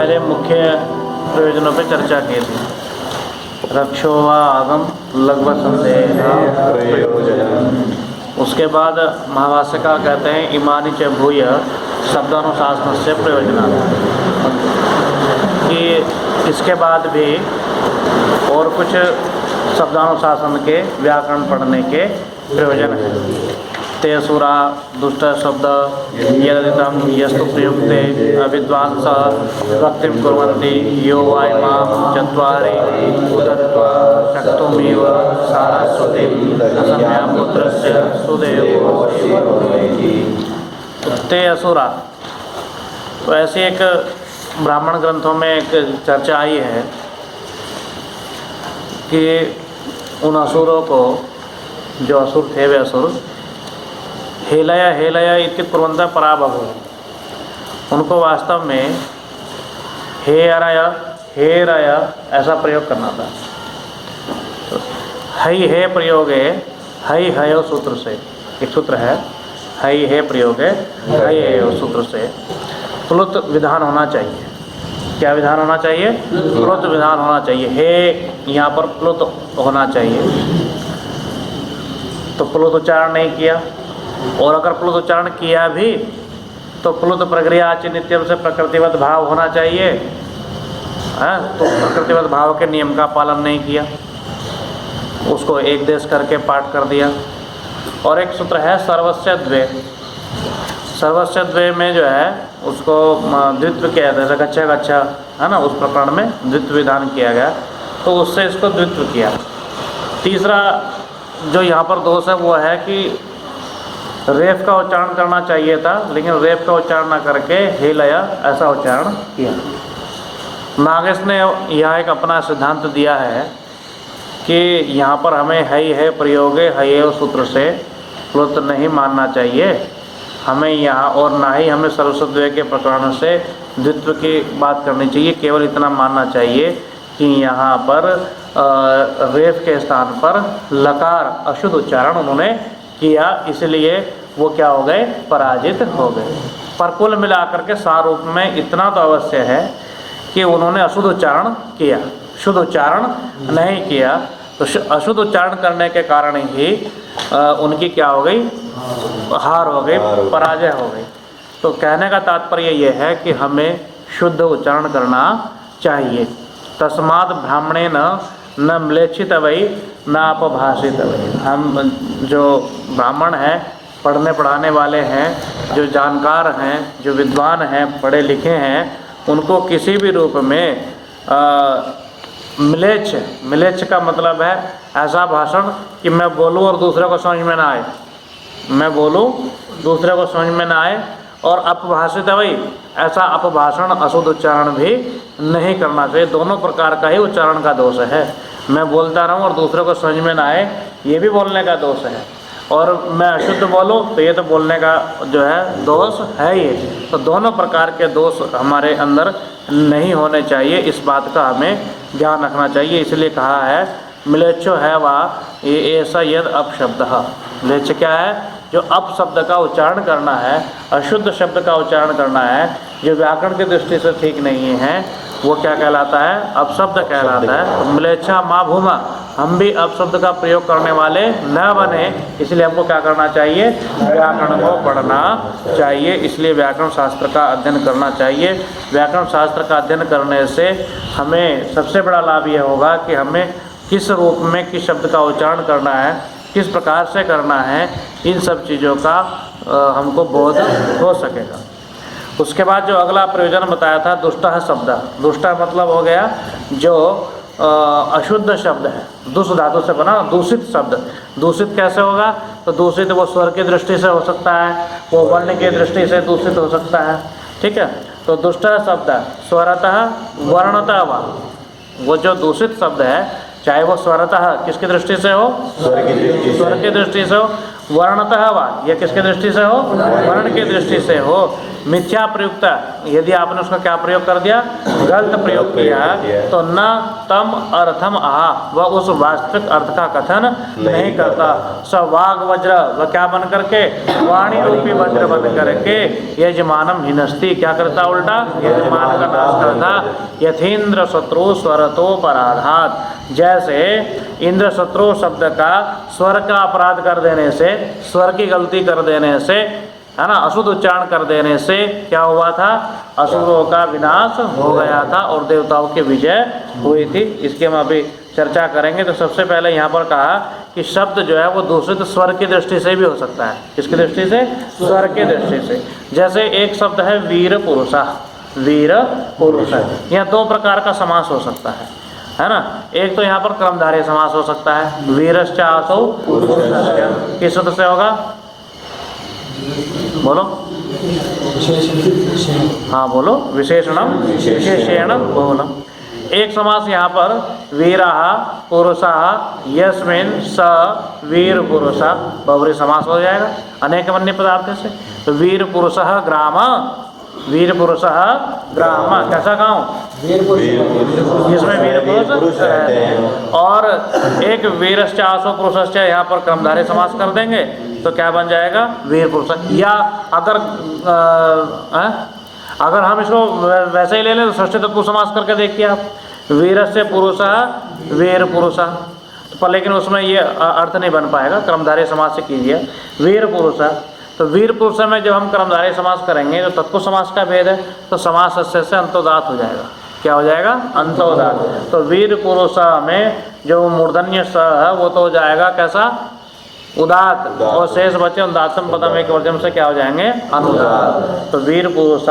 पहले मुख्य प्रयोजनों पर चर्चा की थी। रक्षो वा आगम लगभग संदेह प्रयोजन। उसके बाद महाभाष्यकार कहते हैं इमानि च भूय शब्दानुशासन से प्रयोजना, कि इसके बाद भी और कुछ शब्दानुशासन के व्याकरण पढ़ने के प्रयोजन है। ते असुरा दुष्ट शब्द यदिदं यस्तु प्रयुक्ते अविद्वांसः भक्तिं कुर्वन्ति यो वायमां चत्वारि उदत्वा शक्तुमिव सारस्वतीं असम्या पुत्रस्य सुदेवो ते असुरा। तो ऐसी एक ब्राह्मण ग्रंथों में एक चर्चा आई है कि उन असुरों को, जो असुर थे वे असुर हेलया हेलया इति कुर्वन्तः पराबभूव, उनको वास्तव में हे रया ऐसा प्रयोग करना था। तो हई हे प्रयोग है हई हयो सूत्र से, एक सूत्र है हई हे प्रयोग है हई हयो सूत्र से प्लुत विधान होना चाहिए। क्या विधान होना चाहिए? प्लुत विधान होना चाहिए। हे यहाँ पर प्लुत होना चाहिए, तो प्लुत उच्चारण नहीं किया। और अगर प्लुत उच्चारण किया भी तो प्लुत प्रक्रिया नित्यम से प्रकृतिवत भाव होना चाहिए, है? तो प्रकृतिवत भाव के नियम का पालन नहीं किया, उसको एक देश करके पाठ कर दिया। और एक सूत्र है सर्वस्य द्वे, सर्वस्य द्वे में जो है उसको द्वित्व किया जैसे गच्छा गच्छा है ना, उस प्रकरण में द्वित्व विधान किया गया, तो उससे इसको द्वित्व किया। तीसरा जो यहाँ पर दोष है वो है कि रेफ का उच्चारण करना चाहिए था, लेकिन रेफ का उच्चारण ना करके हे लया ऐसा उच्चारण किया। नागेश ने यह एक अपना सिद्धांत दिया है कि यहाँ पर हमें हई है प्रयोगे हय सूत्र से प्लुत नहीं मानना चाहिए हमें यहाँ, और ना ही हमें सरस्वती के प्रकरण से द्वित्व की बात करनी चाहिए। केवल इतना मानना चाहिए कि यहाँ पर रेफ के स्थान पर लकार अशुद्ध उच्चारण उन्होंने किया, इसलिए वो क्या हो गए? पराजित हो गए। पर कुल मिलाकर के सारूप में इतना तो अवश्य है कि उन्होंने अशुद्ध उच्चारण किया, शुद्ध उच्चारण नहीं किया। तो अशुद्ध उच्चारण करने के कारण ही उनकी क्या हो गई? हार हो गई, पराजय हो गई। तो कहने का तात्पर्य ये है कि हमें शुद्ध उच्चारण करना चाहिए। तस्मात् ब्राह्मणेन न म्लेच्छित वही न अपभाषित वही। हम जो ब्राह्मण हैं, पढ़ने पढ़ाने वाले हैं, जो जानकार हैं, जो विद्वान हैं, पढ़े लिखे हैं, उनको किसी भी रूप में म्लेच्छ का मतलब है ऐसा भाषण कि मैं बोलूं और दूसरे को समझ में ना आए, मैं बोलूं दूसरे को समझ में ना आए। और अपभाषित वही ऐसा अपभाषण अशुद्ध उच्चारण भी नहीं करना चाहिए। दोनों प्रकार का ही उच्चारण का दोष है। मैं बोलता रहूं और दूसरे को समझ में ना आए, ये भी बोलने का दोष है। और मैं अशुद्ध बोलूं तो ये तो बोलने का जो है दोष है ही। तो दोनों प्रकार के दोष हमारे अंदर नहीं होने चाहिए, इस बात का हमें ध्यान रखना चाहिए। इसलिए कहा है म्लेच्छो है वाह ये ऐसा यद अपशब्द। म्लेच्छ क्या है? जो अपशब्द का उच्चारण करना है, अशुद्ध शब्द का उच्चारण करना है, जो व्याकरण की दृष्टि से ठीक नहीं है, वो क्या कहलाता है? अपशब्द कहलाता है। म्लेच्छा माँ भूमा, हम भी अपशब्द का प्रयोग करने वाले न बने, इसलिए हमको क्या करना चाहिए? व्याकरण को पढ़ना चाहिए। इसलिए व्याकरण शास्त्र का अध्ययन करना चाहिए। व्याकरण शास्त्र का अध्ययन करने से हमें सबसे बड़ा लाभ ये होगा कि हमें किस रूप में किस शब्द का उच्चारण करना है, किस प्रकार से करना है, इन सब चीज़ों का हमको बोध हो सकेगा। उसके बाद जो अगला प्रयोजन बताया था दुष्टः शब्द। दुष्टः मतलब हो गया जो अशुद्ध शब्द है, दुष्ट धातु से बना दूषित शब्द। दूषित कैसे होगा? तो दूषित वो स्वर की दृष्टि से हो सकता है, वो वर्ण की दृष्टि से दूषित हो सकता है, ठीक है। तो दुष्टः शब्द स्वरतः वर्णतः वा, वो जो दूषित शब्द है चाहे वो स्वरतः किसकी दृष्टि से हो, स्वर की दृष्टि से हो, वर्णतः वा यह किसके दृष्टि से हो, वर्ण की दृष्टि से हो, मिथ्या प्रयुक्त यदि आपने उसका क्या प्रयोग कर दिया, गलत प्रयोग किया, तो न तम अर्थम आह, वह उस वास्तविक अर्थ का कथन नहीं करता। स वाग वज्र, वह क्या बन करके, वाणी रूपी वज्र बन करके यजमानम हिनस्ति, क्या करता उल्टा, यजमान का नाश करता। यथेन्द्र शत्रु स्वरतो पराधात, जैसे इंद्र शत्रु शब्द का स्वर का अपराध कर देने से, स्वर की गलती कर देने से, है ना, अशुद्ध उच्चारण कर देने से क्या हुआ था, असुरों का विनाश हो गया था और देवताओं की विजय हुई थी। इसके हम अभी चर्चा करेंगे। तो सबसे पहले यहाँ पर कहा कि शब्द जो है वो दूषित स्वर की दृष्टि से भी हो सकता है। किसकी दृष्टि से, स्वर की दृष्टि से। जैसे एक शब्द है वीर पुरुषा, वीर पुरुष, यह दो प्रकार का समास हो सकता है ना। एक तो यहाँ पर क्रमधारय समास हो सकता है, वीरश्चासौ पुरुषश्च, किस सूत्र से होगा, बोलो, हाँ बोलो, विशेषणम विशेषण बहुलम। एक समास यहाँ पर वीरः पुरुषः यस्मिन् स वीर पुरुषः, बहुव्रीहि समास हो जाएगा अनेक वन्य पदार्थ से। तो वीर पुरुषः ग्राम, वीर पुरुषः ग्राम, कैसा गाँव, जिसमें वीर पुरुष रहते हैं। और एक वीरश्चासो पुरुषश्च यहाँ पर क्रमधारय समास कर देंगे तो क्या बन जाएगा, वीर पुरुष। या अगर हम इसको वैसे ही ले लें तो षष्ठी तत्पुरुष समास करके देखिए आप, वीरस्य पुरुषः वीर पुरुषः, पर लेकिन उसमें ये अर्थ नहीं बन पाएगा, क्रमधारय समास से कीजिए वीर पुरुषः। तो वीर पुरुष में जब हम क्रमधारय समास करेंगे तो तत्पुरुष समास का भेद है, तो समास से अंतोदात हो जाएगा। क्या हो जाएगा, अंतोदात। तो वीर पुरुष में जो मूर्धन्य स है वो तो हो जाएगा कैसा, उदात, और शेष बचे उदातम पदम एक वर्जम से क्या हो जाएंगे, अनुदात। तो वीर पुरुष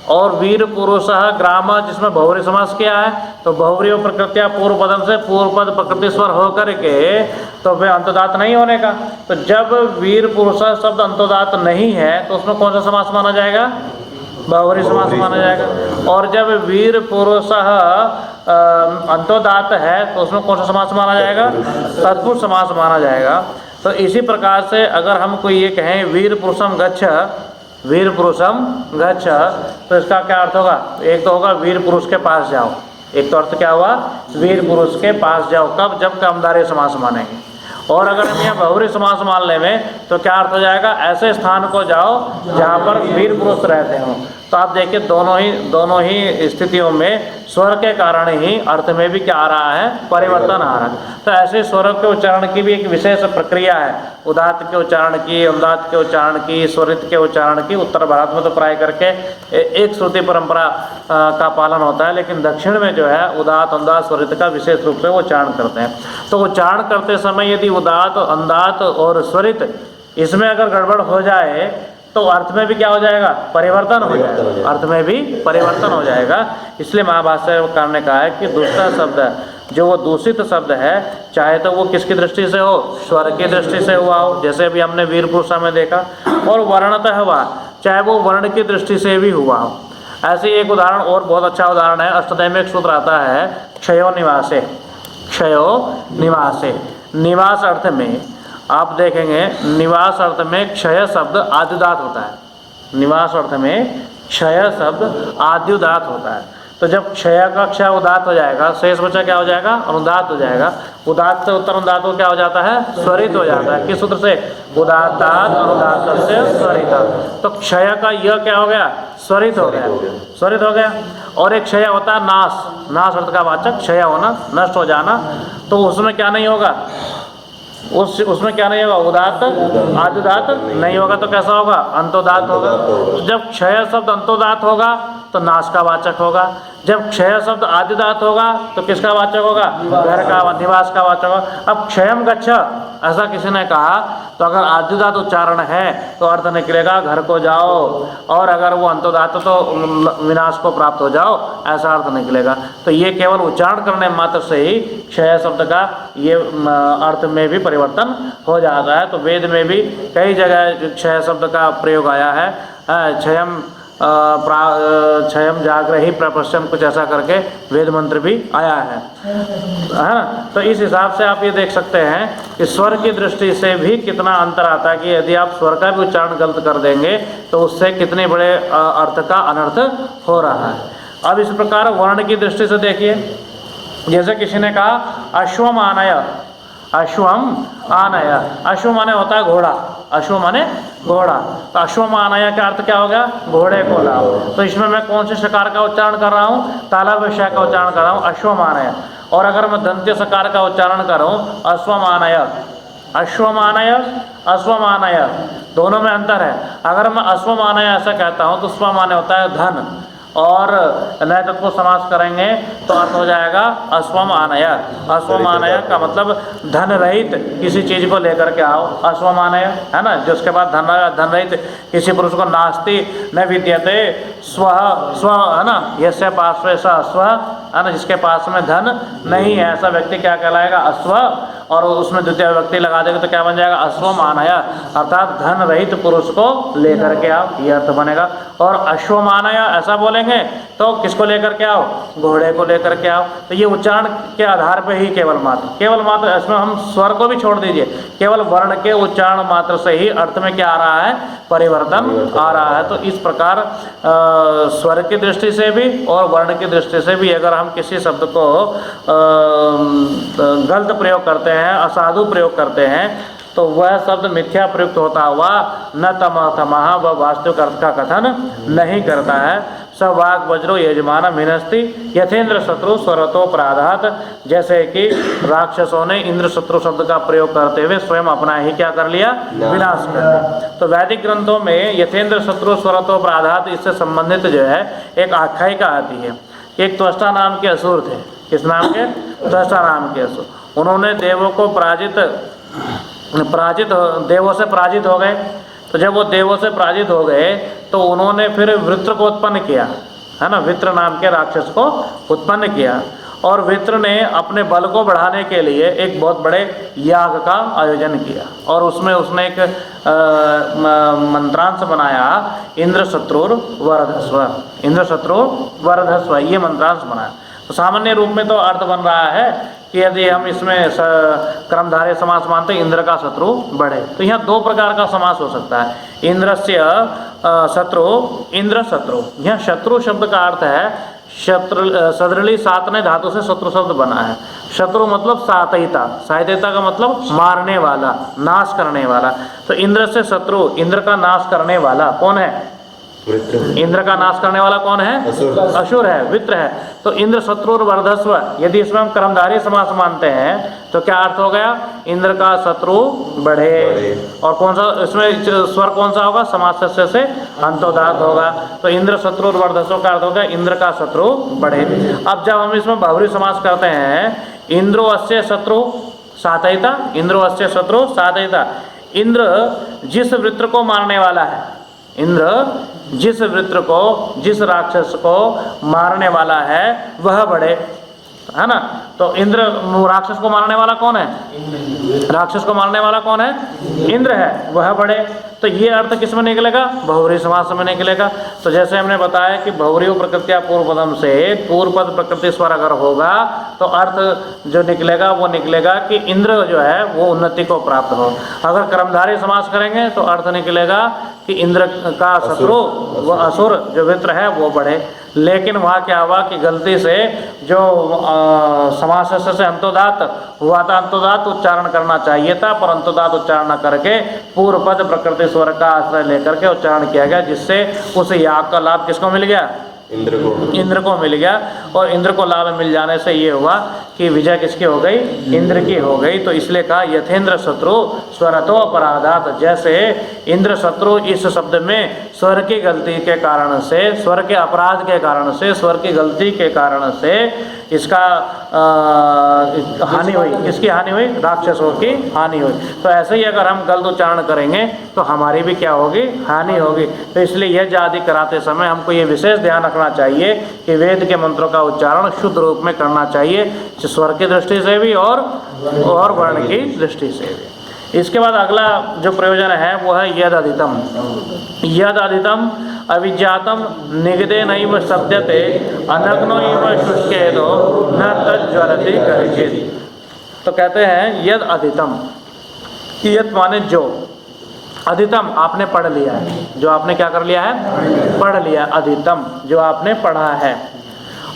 और वीर पुरुष ग्राम, जिसमें बहुव्रीहि समास किया है, तो बहुव्रीहि प्रकृतिया पूर्व पदम से पूर्व पद प्रकृति स्वर हो करके तो वे अंतोदात नहीं होने का। तो जब वीर पुरुष शब्द अंतोदात नहीं है तो उसमें कौन सा समास माना जाएगा, बहुव्रीहि समास माना जाएगा। और जब वीर पुरुष अंतोदात है तो उसमें कौन सा समास माना जाएगा, तत्पुरुष समास माना जाएगा। तो इसी प्रकार से अगर हम कोई ये कहें वीर पुरुषम गच्छ, वीर पुरुषम गच्छ, तो इसका क्या अर्थ होगा, एक तो होगा वीर पुरुष के पास जाओ, एक तो अर्थ क्या हुआ, वीर पुरुष के पास जाओ, कब, जब क्रमधारय समास मानेंगे। और अगर हम यहाँ बहुव्रीहि समास मानने में तो क्या अर्थ हो जाएगा, ऐसे स्थान को जाओ जहाँ पर वीर पुरुष रहते हों। तो आप देखिए दोनों ही स्थितियों में स्वर के कारण ही अर्थ में भी क्या आ रहा है, परिवर्तन आ रहा है। तो ऐसे स्वर के उच्चारण की भी एक विशेष प्रक्रिया है, उदात्त के उच्चारण की, अनुदात्त के उच्चारण की, स्वरित के उच्चारण की। उत्तर भारत में तो प्राय करके एक श्रुति परंपरा का पालन होता है, लेकिन दक्षिण में जो है उदात्त अनुदात्त स्वरित का विशेष रूप से वो उच्चारण करते हैं। तो उच्चारण करते समय यदि उदात्त अनुदात्त और स्वरित इसमें अगर गड़बड़ हो जाए तो अर्थ में भी क्या हो जाएगा, परिवर्तन हो जाएगा, अर्थ में भी परिवर्तन हो जाएगा। इसलिए महाभाष्यकार ने कहा है कि दूसरा शब्द जो वो दूषित शब्द है, चाहे तो वो किसकी दृष्टि से हो, स्वर की दृष्टि से हुआ हो, जैसे अभी हमने वीर पुरुषा में देखा, और वर्णतः हुआ, चाहे वो वर्ण की दृष्टि से भी हुआ हो। ऐसे एक उदाहरण और बहुत अच्छा उदाहरण है, अष्टोध्याय में एक सूत्र आता है, क्षयो निवासे, क्षयो निवासे। निवास अर्थ में आप देखेंगे, निवास अर्थ में क्षय शब्द आद्युदात होता है, निवास अर्थ में क्षय शब्द आद्युदात होता है। तो जब क्षय का क्षय उदात हो जाएगा, शेष बचा क्या हो जाएगा, अनुदात हो जाएगा। उदात से उत्तर अनुदात को क्या हो जाता है, स्वरित हो जाता है। किस सूत्र से, उदात्तात् अनुदात्त से स्वरित। तो क्षय का यह क्या हो गया, स्वरित हो गया, स्वरित हो गया। और एक क्षय होता है नाश, नाश अर्थ का वाचक, क्षय होना, नष्ट हो जाना। तो उसमें क्या नहीं होगा, उसमें क्या नहीं होगा, उदात्त आद्युदात नहीं होगा, तो कैसा होगा, अंतोदात होगा। जब क्षय शब्द अंतोदात होगा तो नाश का वाचक होगा, जब क्षय शब्द आद्युदात होगा तो किसका वाचक होगा, घर का, निवास का वाचक होगा। अब क्षयम गच्छ ऐसा किसी ने कहा तो अगर आद्युदात उच्चारण है तो अर्थ निकलेगा घर को जाओ, और अगर वो अंतोदात तो विनाश को प्राप्त हो जाओ, ऐसा अर्थ निकलेगा। तो ये केवल उच्चारण करने मात्र से ही क्षय शब्द का ये अर्थ में भी परिवर्तन हो जाता है। तो वेद में भी कई जगह क्षय शब्द का प्रयोग आया है, क्षयम क्षयम जागृहि प्रपश्चन, कुछ ऐसा करके वेद मंत्र भी आया है ना। तो इस हिसाब से आप ये देख सकते हैं कि स्वर की दृष्टि से भी कितना अंतर आता है कि यदि आप स्वर का भी उच्चारण गलत कर देंगे तो उससे कितने बड़े अर्थ का अनर्थ हो रहा है। अब इस प्रकार वर्ण की दृष्टि से देखिए, जैसे किसी ने कहा अश्वम आनय, अश्वम आनय, अश्व माने होता है घोड़ा, अश्व माने घोड़ा, तो अश्वम आनय का अर्थ क्या हो गया, घोड़े को लाओ। तो इसमें मैं कौन से शकार का उच्चारण कर रहा हूँ, तालव्य श का उच्चारण कर रहा हूँ, अश्वम आनय। और अगर मैं दंत्य सकार का उच्चारण करूँ अश्वम आनय, अश्वम आनय, अश्वम आनय, दोनों में अंतर है। अगर मैं अश्वम आनय ऐसा कहता हूँ तो स्व माने होता है धन, और नए तत्व को समास करेंगे तो अर्थ हो जाएगा अश्वम आनय। अश्वम आनय का मतलब धन रहित किसी चीज़ को लेकर के आओ, अश्वम आनय है ना, जिसके बाद धन रहित किसी पुरुष को नास्ति न विद्यते स्व, स्व है ना, यस्य पार्श्वे स स्व है ना, जिसके पास में धन नहीं है ऐसा व्यक्ति क्या कहलाएगा, अश्व, और उसमें द्वितीय व्यक्ति लगा देगा तो क्या बन जाएगा, अश्वम आनय, अर्थात धन रहित पुरुष को लेकर के आओ, ये अर्थ बनेगा। और अश्वम आनय ऐसा बोलेंगे तो किसको लेकर के आओ, घोड़े को लेकर के आओ। तो ये उच्चारण के आधार पे ही केवल मात्र इसमें हम स्वर को भी छोड़ दीजिए, केवल वर्ण के उच्चारण मात्र से ही अर्थ में क्या आ रहा है, परिवर्तन आ रहा है। तो इस प्रकार स्वर की दृष्टि से भी और वर्ण की दृष्टि से भी अगर हम किसी शब्द को गलत प्रयोग करते हैं, असाधु प्रयोग करते हैं, तो वह शब्द मिथ्या प्रयुक्त होता हुआ न तमः वह वास्तविक अर्थ का कथन नहीं करता है। स वाग वज्रो यजमान मिनस्ति यथेंद्र शत्रु स्वरतो प्राधात, जैसे कि राक्षसों ने इंद्र शत्रु शब्द का प्रयोग करते हुए स्वयं अपना ही क्या कर लिया, विनाश कर लिया। तो वैदिक ग्रंथों में यथेंद्र शत्रु स्वरतो प्राधात इससे संबंधित जो है एक आख्यायिका आती है। एक त्वष्टा नाम के असुर थे, किस नाम के, त्वष्टा नाम के असुर। उन्होंने देवों को देवों से पराजित हो गए। तो जब वो देवों से पराजित हो गए तो उन्होंने फिर वृत्र को उत्पन्न किया, है ना, वृत्र नाम के राक्षस को उत्पन्न किया। और वृत्र ने अपने बल को बढ़ाने के लिए एक बहुत बड़े याग का आयोजन किया और उसमें उसने एक मंत्रांश बनाया, इंद्र शत्रुर वरधस्व, इंद्र शत्रुर वरधस्व, ये मंत्रांश बनाया। तो सामान्य रूप में तो अर्थ बन रहा है कि यदि हम इसमें कर्मधारय समास मानते हैं इंद्र का शत्रु बढ़े, तो यहाँ दो प्रकार का समास हो सकता है, इंद्रस्य शत्रु, इंद्र शत्रु। यहाँ शत्रु शब्द का अर्थ है सदृली सातने धातु से शत्रु शब्द बना है। शत्रु मतलब सातयिता, सातयिता का मतलब मारने वाला, नाश करने वाला। तो इंद्र से शत्रु, इंद्र का नाश करने वाला कौन है, इंद्र का नाश करने वाला कौन है, असुर है, वित्र है। तो इंद्र शत्रु वर्धस्व, यदि इसमें हम कर्मधारय समास मानते हैं तो क्या अर्थ हो गया, इंद्र का शत्रु बढ़े। और कौन सा इसमें स्वर कौन सा होगा, समास से अंतोदात होगा। तो इंद्र शत्रु वर्धस्व का अर्थ हो गया इंद्र का शत्रु बढ़े। अब जब हम इसमें बहुरी समास करते हैं, इंद्रो अस्य शत्रु सातयिता, इंद्रो अस्य शत्रु सातयिता, इंद्र जिस वृत्र को मारने वाला है, इंद्र जिस वृत्र को, जिस राक्षस को मारने वाला है वह बढ़े, है ना। तो इंद्र, राक्षस को मारने वाला कौन है, राक्षस को मारने वाला कौन है, इंद्र है, वह बढ़े। तो ये अर्थ किस में निकलेगा, बहुव्रीहि समास में निकलेगा। तो जैसे हमने बताया कि बहुव्रीहि प्रकृत्या पूर्व पदम से पूर्व पद प्रकृति स्वर अगर होगा तो अर्थ जो निकलेगा वो निकलेगा कि इंद्र जो है वो उन्नति को प्राप्त हो। अगर कर्मधारय समास करेंगे तो अर्थ निकलेगा कि इंद्र का शत्रु वो असुर जो वित्र है वो बढ़े। लेकिन वहाँ क्या हुआ कि गलती से जो समास से अंतोदात हुआ था, अंतोदात उच्चारण करना चाहिए था, पर अंतोदात उच्चारण न करके पूर्व पद प्रकृति स्वर का आश्रय लेकर के उच्चारण किया गया, जिससे उस याग का लाभ किसको मिल गया, इंद्र को मिल गया। और इंद्र को लाभ मिल जाने से ये हुआ कि विजय किसकी हो गई, इंद्र की हो गई। तो इसलिए कहा यथेंद्र शत्रु स्वरतो अपराधात, जैसे इंद्र शत्रु इस शब्द में स्वर की गलती के कारण से, स्वर के अपराध के कारण से, स्वर की गलती के कारण से इसका हानि हुई, किसकी हानि हुई, राक्षसों की हानि हुई। तो ऐसे ही अगर हम गलत उच्चारण करेंगे तो हमारी भी क्या होगी, हानि होगी। तो इसलिए यज्ञ आदि कराते समय हमको ये विशेष ध्यान रखना चाहिए कि वेद के मंत्रों का उच्चारण शुद्ध रूप में करना चाहिए, स्वर की दृष्टि से भी और वर्ण की दृष्टि से भी। इसके बाद अगला जो प्रयोजन है वो है यद अधितम। यद अधितम अविज्ञातम निगदे नैव शब्दते अनग्नो इव शुष्केदो न तज्ज्वलति करिचित्। तो कहते हैं यद अधितम, यद माने जो, अधितम आपने पढ़ लिया है, जो आपने क्या कर लिया है, पढ़ लिया, अधितम जो आपने पढ़ा है।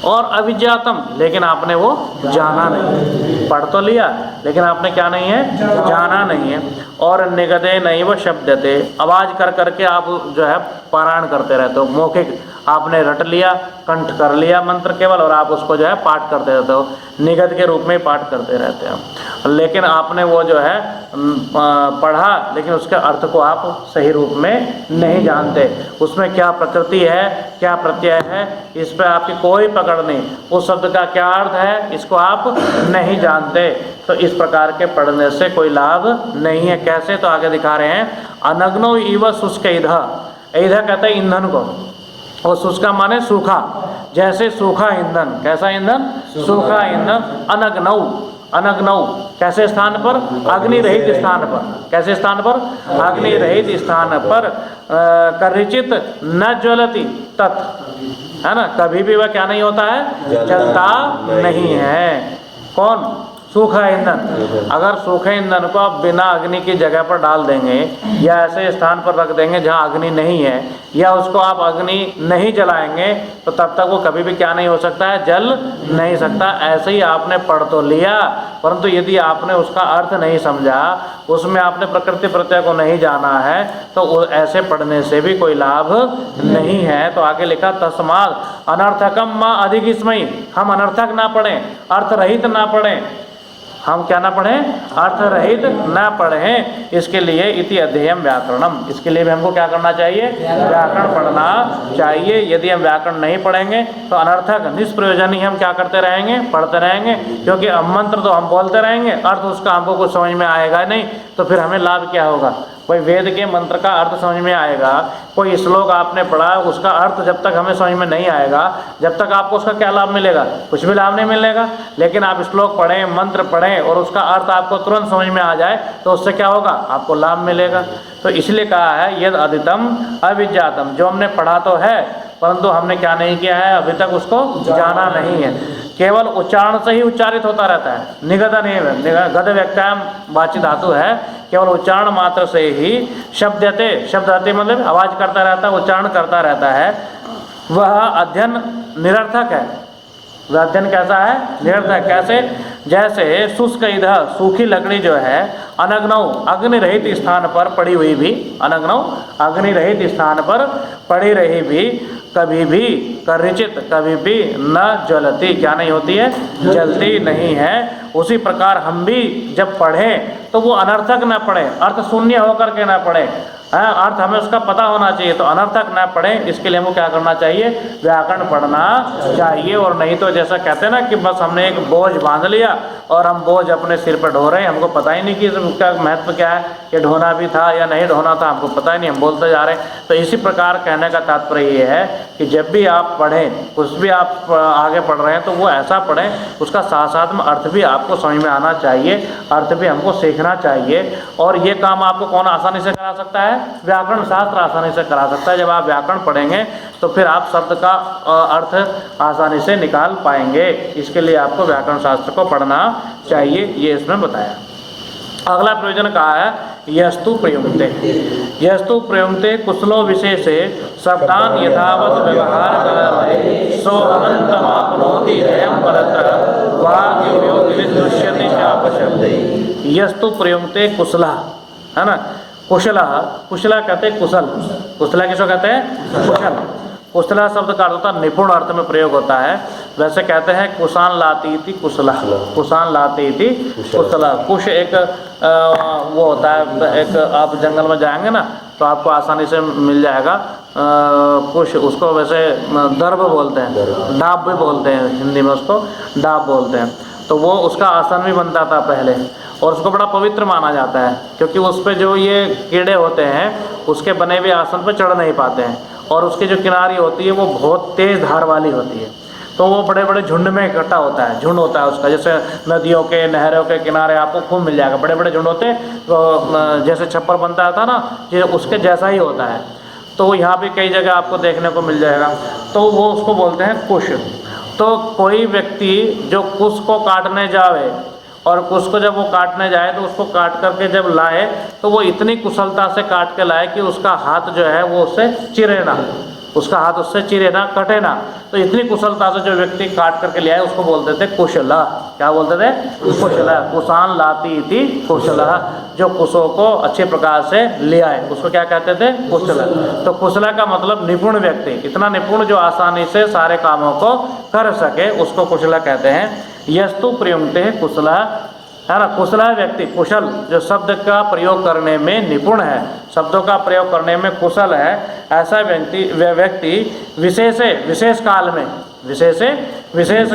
और अविज्ञातम लेकिन आपने वो जाना नहीं, पढ़ तो लिया लेकिन आपने क्या नहीं है, जाना नहीं है। और निगदे नहीं वो शब्दते, आवाज़ कर करके आप जो है पारायण करते रहते हो, मौखिक आपने रट लिया, कंठ कर लिया मंत्र केवल, और आप उसको जो है पाठ करते रहते हो, निगद के रूप में पाठ करते रहते हो। लेकिन आपने वो जो है पढ़ा लेकिन उसके अर्थ को आप सही रूप में नहीं जानते, उसमें क्या प्रकृति है, क्या प्रत्यय है, इस पर आपकी कोई पकड़ नहीं, उस शब्द का क्या अर्थ है इसको आप नहीं जानते। तो इस प्रकार के पढ़ने से कोई लाभ नहीं है। कैसे, तो आगे दिखा रहे हैं, अनग्नो इव शुष्क ईधा, ईधा कहते हैं ईंधन को, और शुष्का माने सूखा, जैसे सूखा ईंधन, कैसा ईंधन, सूखा ईंधन। अनग्नौ, अनग्नौ कैसे स्थान पर, अग्नि रहित स्थान पर, कैसे स्थान पर, अग्नि रहित स्थान पर, करिचित न ज्वलति तत्, है ना, कभी भी वह क्या नहीं होता है, जलता नहीं है। कौन, सूखा ईंधन। अगर सूखे ईंधन को आप बिना अग्नि की जगह पर डाल देंगे या ऐसे स्थान पर रख देंगे जहाँ अग्नि नहीं है, या उसको आप अग्नि नहीं जलाएंगे, तो तब तक वो कभी भी क्या नहीं हो सकता है, जल नहीं सकता। ऐसे ही आपने पढ़ तो लिया, परंतु यदि आपने उसका अर्थ नहीं समझा, उसमें आपने प्रकृति प्रत्यय को नहीं जाना है, तो ऐसे पढ़ने से भी कोई लाभ नहीं है। तो आगे लिखा, तस्मात् अनर्थकम माँ अधिगस्मयि, हम अनर्थक ना पढ़ें, अर्थ रहित ना पढ़ें, हम क्या ना पढ़ें, अर्थ रहित ना पढ़ें। इसके लिए इति अध्ययम व्याकरणम, इसके लिए भी हमको क्या करना चाहिए, व्याकरण पढ़ना चाहिए। यदि हम व्याकरण नहीं पढ़ेंगे तो अनर्थक निष्प्रयोजन ही हम क्या करते रहेंगे, पढ़ते रहेंगे, क्योंकि मंत्र तो हम बोलते रहेंगे, अर्थ उसका हमको कुछ समझ में आएगा नहीं, तो फिर हमें लाभ क्या होगा। कोई वेद के मंत्र का अर्थ समझ में आएगा, कोई श्लोक आपने पढ़ा उसका अर्थ जब तक हमें समझ में नहीं आएगा, जब तक आपको उसका क्या लाभ मिलेगा, कुछ भी लाभ नहीं मिलेगा। लेकिन आप श्लोक पढ़ें, मंत्र पढ़ें और उसका अर्थ आपको तुरंत समझ में आ जाए, तो उससे क्या होगा, आपको लाभ मिलेगा। तो इसलिए कहा है यद अधितम अविज्ञातम, जो हमने पढ़ा तो है परंतु हमने क्या नहीं किया है, अभी तक उसको जाना नहीं है। केवल उच्चारण से ही उच्चारित होता रहता है, निगदन एवं गद व्यक्ताम वाची धातु है, केवल उच्चारण मात्र से ही शब्दते, शब्दते मतलब आवाज करता रहता है, उच्चारण करता रहता है, वह अध्ययन निरर्थक है। वह अध्ययन कैसा है, निरर्थक। कैसे, जैसे शुष्क ईधा, सूखी लकड़ी जो है, अनग्नौ अग्नि रहित स्थान पर पड़ी हुई भी, अनग्नौ अग्नि रहित स्थान पर पड़ी रही भी कभी भी, करिचित कभी भी न ज्वलती, क्या नहीं होती है, जलती नहीं है। उसी प्रकार हम भी जब पढ़ें तो वो अनर्थक ना पढ़े, अर्थ शून्य होकर के ना पढ़े, अर्थ हमें उसका पता होना चाहिए, तो अनर्थक ना पढ़ें। इसके लिए हमको क्या करना चाहिए, व्याकरण पढ़ना चाहिए। और नहीं तो जैसा कहते हैं ना कि बस हमने एक बोझ बांध लिया और हम बोझ अपने सिर पर ढो रहे हैं, हमको पता ही नहीं कि उसका महत्व क्या है, कि ढोना भी था या नहीं ढोना था, हमको पता ही नहीं, हम बोलते जा रहे हैं। तो इसी प्रकार कहने का तात्पर्य ये है कि जब भी आप पढ़ें, कुछ भी आप आगे पढ़ रहे हैं, तो वो ऐसा पढ़ें उसका साथ साथ में अर्थ भी आपको समझ में आना चाहिए, अर्थ भी हमको सीखना चाहिए। और ये काम आपको कौन आसानी से करा सकता है, व्याकरण शास्त्र आसानी से करा सकता है। जब आप व्याकरण पढ़ेंगे तो फिर आप शब्द का अर्थ आसानी से निकाल पाएंगे। इसके लिए आपको व्याकरण शास्त्र को पढ़ना चाहिए, ये इसमें बताया। अगला प्रयोजन कहा है यस्तु प्रयुक्ते, यस्तु प्रयुक्ते कुशलो विशेषे शब्दान यथावत व्यवहार कलते सो अनंतमाप्नोति जयं परत्र वाग्यो विदृश्यते चापशब्दे। यस्तु प्रयुक्ते कुशला, है ना, कुशला, कुशला कहते हैं कुशल, कुशला किसको कहते हैं, कुशल। कुशला शब्द का अर्थ होता है निपुण, अर्थ में प्रयोग होता है। वैसे कहते हैं कुशान लाती थी कुशला, कुशान लाती थी कुशला। कुश एक वो होता है, एक आप जंगल में जाएंगे ना तो आपको आसानी से मिल जाएगा कुश, उसको वैसे दर्भ बोलते हैं, डाब भी बोलते हैं हिंदी में, उसको डाब बोलते हैं। तो वो उसका आसन भी बनता था पहले, और उसको बड़ा पवित्र माना जाता है, क्योंकि उस पर जो ये कीड़े होते हैं उसके बने हुए आसन पर चढ़ नहीं पाते हैं, और उसकी जो किनारी होती है वो बहुत तेज़ धार वाली होती है। तो वो बड़े बड़े झुंड में इकट्ठा होता है, झुंड होता है उसका। जैसे नदियों के, नहरों के किनारे आपको खूब मिल जाएगा, बड़े बड़े झुंड होते हैं, तो जैसे छप्पर बनता था ना, ये उसके जैसा ही होता है। तो यहाँ भी कई जगह आपको देखने को मिल जाएगा। तो वो उसको बोलते हैं कुश। तो कोई व्यक्ति जो कुश को काटने जावे और कुश को जब वो काटने जाए तो उसको काट करके जब लाए तो वो इतनी कुशलता से काट के लाए कि उसका हाथ जो है वो उससे चिरे ना, उसका हाथ उससे चिरे ना, कटे ना। तो इतनी कुशलता से जो व्यक्ति काट करके ले आए उसको बोलते थे कुशला। क्या बोलते थे? कुशला। कुशान लाती थी कुशला, जो कुशों को अच्छे प्रकार से ले आए उसको क्या कहते थे? कुशला। तो कुशला का मतलब निपुण व्यक्ति, इतना निपुण जो आसानी से सारे कामों को कर सके उसको कुशला कहते हैं। यस्तु प्रयुक्ते है कुशला, है ना। कुशला व्यक्ति, कुशल, जो शब्द का प्रयोग करने में निपुण है, शब्दों का प्रयोग करने में कुशल है, ऐसा व्यक्ति विशेष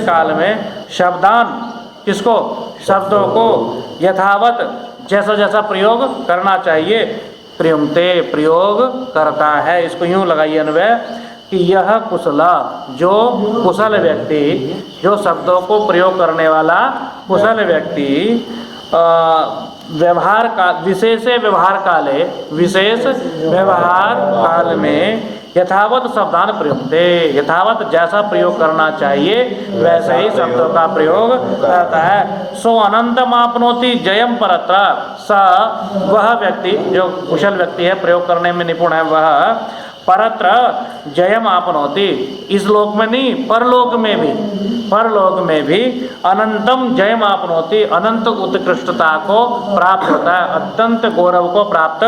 काल में शब्दान, किसको? शब्दों को यथावत जैसा जैसा प्रयोग करना चाहिए, प्रयुक्ते प्रयोग करता है। इसको यूँ लगाइए अन्वय कि यह कुशला, जो कुशल व्यक्ति, जो शब्दों को प्रयोग करने वाला कुशल व्यक्ति, व्यवहार का विशेष व्यवहार काल में यथावत शब्दान प्रयुक्ते, यथावत जैसा प्रयोग करना चाहिए वैसे ही शब्दों का प्रयोग करता है। सो अनंतम आपनोति जयम परत्र, स वह व्यक्ति जो कुशल व्यक्ति है, प्रयोग करने में निपुण है, वह परत्र जयम आपनोति, इस लोक में नहीं परलोक में भी अनंतम जयम आपनोति, अनंत उत्कृष्टता को प्राप्त होता है, अत्यंत गौरव को प्राप्त